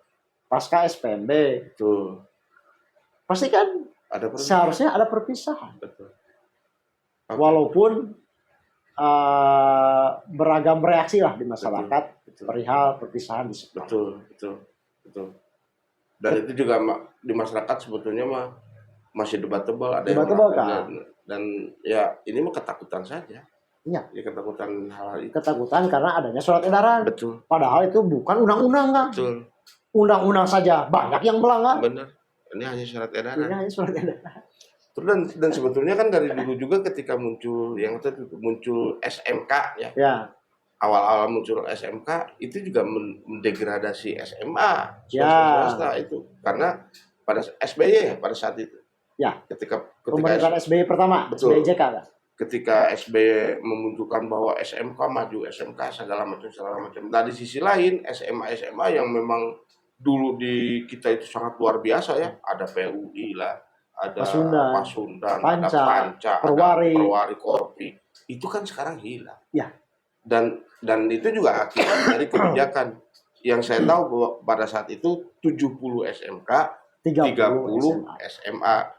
pasca SPMB, Betul. pasti kan Ada perpisahan. seharusnya ada perpisahan. Betul. Oke. Walaupun beragam reaksi lah di masyarakat Betul. perihal perpisahan di sekolah. Betul, betul, betul. Dan itu juga di masyarakat sebetulnya mah masih debatable, ada Debatable, yang kan? dan ya ini mah ketakutan saja. Iya. Ya, ketakutan hal itu. Ketakutan karena adanya surat edaran. Betul. Padahal itu bukan undang-undang kan? Betul. Undang-undang saja banyak yang melanggar. Benar. Ini hanya syarat Ini edaran. hanya surat edaran. Terus dan sebetulnya kan dari dulu juga ketika muncul yang itu muncul SMK ya. Ya, Awal-awal muncul SMK itu juga mendegradasi SMA Ya. swasta itu karena pada SBY ya pada saat itu. Ya. Ketika pemerintahan SBY pertama, Betul. SBY JK kan? ketika SBY memunculkan bahwa SMK maju, SMK segala macam. Nah di sisi lain SMA yang memang dulu di kita itu sangat luar biasa ya, ada PUI lah, ada Pasundan, ada Panca, Perwari. ada Perwari Korpi. Itu kan sekarang hilang. Ya. Dan itu juga akibat dari kebijakan yang saya tahu bahwa pada saat itu 70 SMK, 30 SMA.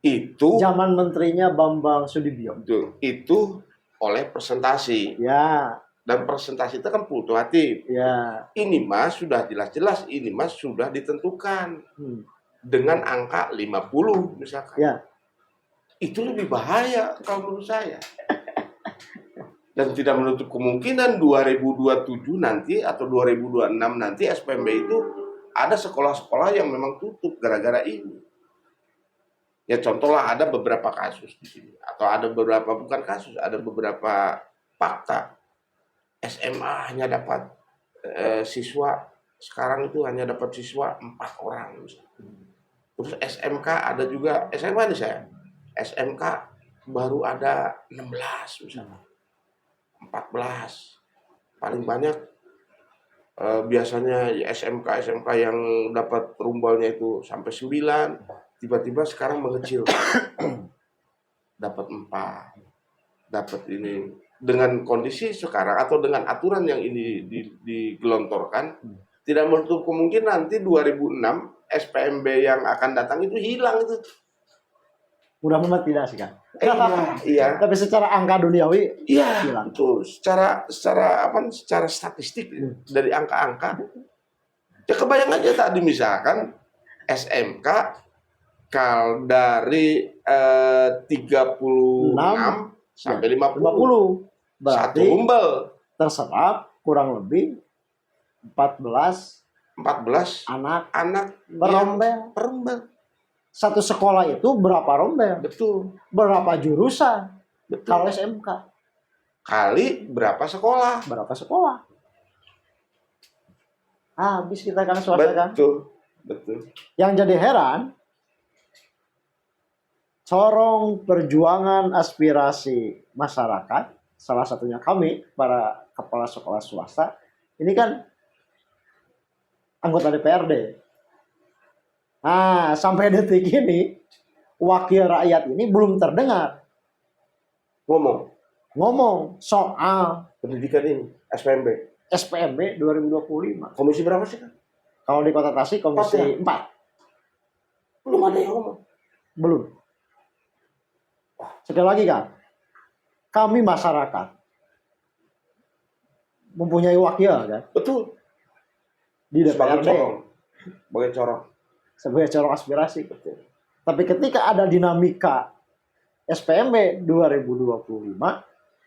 Itu zaman menterinya Bambang Sudibyo. Itu oleh presentasi. Ya. Dan presentasi itu kan fluktuatif. Ya. Ini mas sudah jelas-jelas, ini mas sudah ditentukan dengan angka 50 misalkan. Ya. Itu lebih bahaya kalau menurut saya. Dan tidak menutup kemungkinan 2027 nanti atau 2026 nanti SPMB itu ada sekolah-sekolah yang memang tutup gara-gara ini. Ya contohlah ada beberapa kasus di sini atau ada beberapa bukan kasus, ada beberapa fakta. SMA hanya dapat siswa sekarang itu hanya dapat siswa 4 orang misalnya. Terus SMK ada juga SMA nih saya. SMK baru ada 16 misalnya. 14. Paling banyak biasanya SMK yang dapat rumbalnya itu sampai 9. Tiba-tiba sekarang mengecil, dapat 4, dapat ini dengan kondisi sekarang atau dengan aturan yang ini digelontorkan, tidak menutup kemungkinan nanti 2006 SPMB yang akan datang itu hilang itu. Mudah-mudahan tidak sih kan? Iya. Tapi secara angka duniawi, iya, hilang. betul. Secara statistik dari angka-angka, ya kebayang aja tadi misalkan SMK kalau dari 36 sampai 50. Berarti Satu rumbel terserap kurang lebih 14 anak per rombel. Satu sekolah itu berapa rombel? Betul. Berapa jurusan? Betul. Kalau SMK kali berapa sekolah? Habis kita kan swasta kan? Betul. Yang jadi heran, corong perjuangan aspirasi masyarakat, salah satunya kami, para kepala sekolah swasta, ini kan anggota DPRD. Nah, sampai detik ini, wakil rakyat ini belum terdengar ngomong soal pendidikan ini, SPMB 2025. Komisi berapa sih kan? Kalau di Kota Tasik, Komisi 4. Belum ada yang ngomong. Belum. Sekali lagi kan, kami masyarakat mempunyai wakil kan? Betul. Di DPRD. Sebagai corong aspirasi. Betul. Tapi ketika ada dinamika SPMB 2025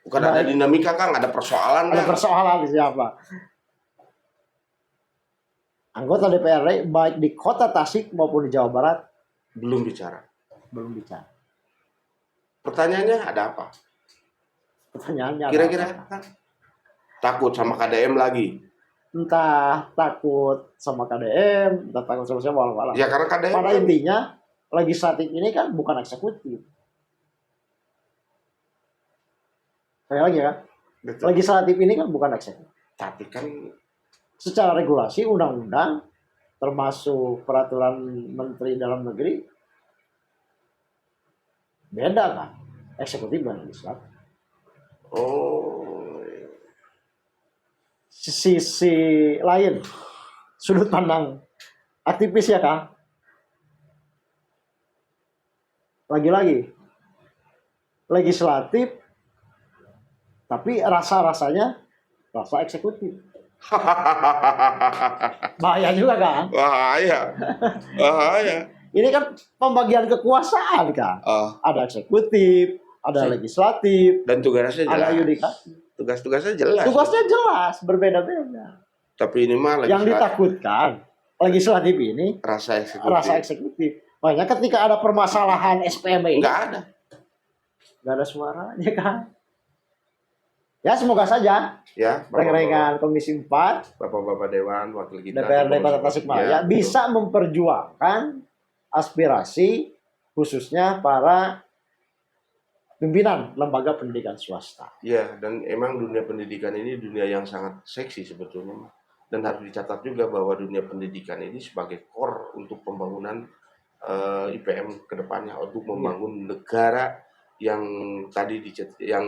Bukan ada dinamika Kang, ada persoalan ada Kang. persoalan di siapa? Anggota DPRD baik di Kota Tasik maupun di Jawa Barat Belum bicara. belum bicara. Pertanyaannya ada apa? Pertanyaannya ada Kira-kira apa? Kang? Takut sama KDM lagi? Entah takut sama KDM, entah takut sama siapa, walau Ya karena KDM pada kan intinya legislatif ini kan bukan eksekutif. Sekali lagi kan, betul. legislatif ini kan bukan eksekutif. Tapi kan Secara regulasi undang-undang termasuk peraturan Menteri Dalam Negeri beda kan, eksekutif dan legislatif. oh Sisi lain, sudut pandang aktivis ya kan, lagi-lagi legislatif tapi rasa-rasanya rasa eksekutif. Bahaya juga kan. bahaya. Ini kan pembagian kekuasaan kan. Ada eksekutif, ada legislatif, Dan tugasnya ada jelas. yudikatif. Tugas-tugasnya jelas. Tugasnya jelas, berbeda-beda. Tapi ini mah Yang ditakutkan legislatif ini rasa eksekutif. rasa eksekutif. Makanya ketika ada permasalahan SPM ini Nggak ada. nggak ada suaranya kan. Ya semoga saja Ya, rekan-rekan Komisi 4 Bapak-bapak Dewan, wakil kita DPRD di Kota Komisi- Tasikmalaya Ya, bisa memperjuangkan aspirasi khususnya para pimpinan lembaga pendidikan swasta. ya, dan emang dunia pendidikan ini dunia yang sangat seksi sebetulnya. Dan harus dicatat juga bahwa dunia pendidikan ini sebagai core untuk pembangunan IPM ke depannya, untuk membangun negara yang tadi yang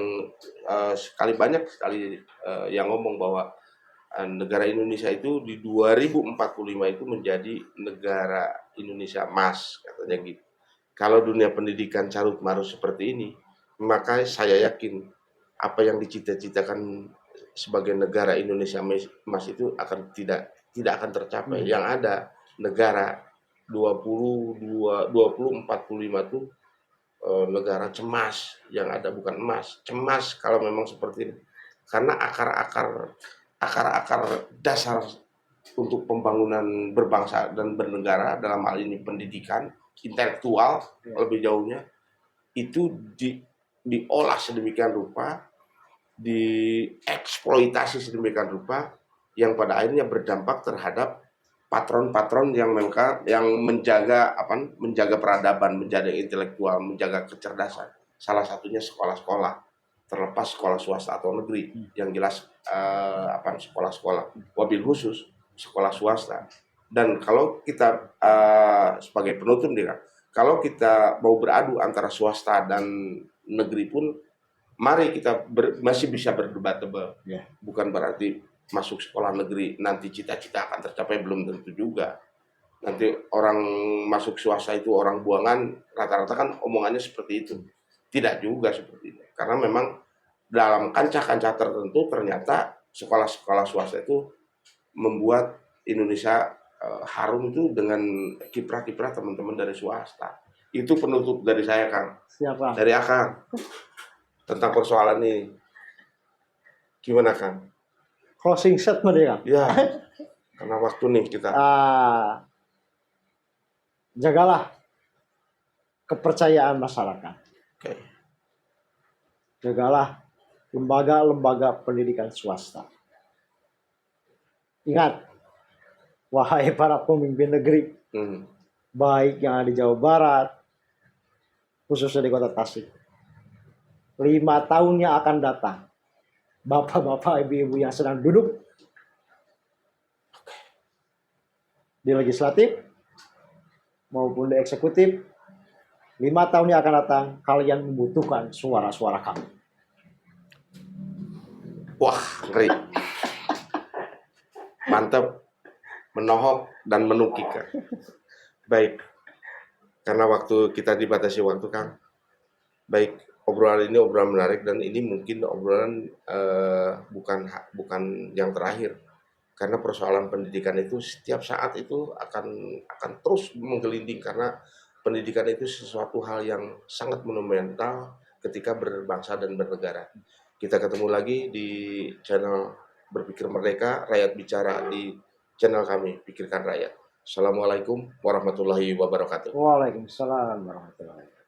banyak sekali yang ngomong bahwa negara Indonesia itu di 2045 itu menjadi negara Indonesia emas, katanya gitu. Kalau dunia pendidikan carut marut seperti ini, maka saya yakin apa yang dicita-citakan sebagai negara Indonesia emas itu akan tidak akan tercapai. Yang ada negara 2045 itu negara cemas, yang ada bukan emas, cemas kalau memang seperti ini. Karena akar-akar dasar untuk pembangunan berbangsa dan bernegara dalam hal ini pendidikan intelektual lebih jauhnya itu diolah sedemikian rupa, dieksploitasi sedemikian rupa yang pada akhirnya berdampak terhadap patron-patron yang menjaga peradaban, menjaga intelektual, menjaga kecerdasan. Salah satunya sekolah-sekolah, terlepas sekolah swasta atau negeri, yang jelas sekolah-sekolah, wabil khusus sekolah swasta. Dan kalau kita sebagai penutup nih, kalau kita mau beradu antara swasta dan negeri pun, mari kita masih bisa berdebatable. Bukan berarti masuk sekolah negeri nanti cita-cita akan tercapai, belum tentu juga. Nanti orang masuk swasta itu orang buangan, rata-rata kan omongannya seperti itu. Tidak juga seperti itu. Karena memang dalam kancah-kancah tertentu ternyata sekolah-sekolah swasta itu membuat Indonesia harum itu dengan kiprah-kiprah teman-teman dari swasta. Itu penutup dari saya, Kang. Siapa? Dari Akang. Tentang persoalan ini. Gimana, Kang? Closing statement ya. Ya, karena waktu nih kita. Jagalah kepercayaan masyarakat. Oke. Jagalah lembaga-lembaga pendidikan swasta. Ingat, wahai para pemimpin negeri, baik yang ada di Jawa Barat, khususnya di Kota Tasik, 5 tahun yang akan datang, bapak-bapak, ibu-ibu yang sedang duduk di legislatif maupun di eksekutif, 5 tahun yang akan datang, kalian membutuhkan suara-suara kami. Wah, ngeri. Mantap, menohok dan menukik, Kang. Baik, karena waktu kita dibatasi waktu, Kang. Baik, obrolan ini obrolan menarik, dan ini mungkin obrolan bukan yang terakhir, karena persoalan pendidikan itu setiap saat itu akan terus menggelinding, karena pendidikan itu sesuatu hal yang sangat monumental ketika berbangsa dan bernegara. Kita ketemu lagi di channel Berpikir Merdeka, Rakyat Bicara di channel kami, Pikirkan Rakyat. Assalamualaikum warahmatullahi wabarakatuh. Waalaikumsalam warahmatullahi wabarakatuh.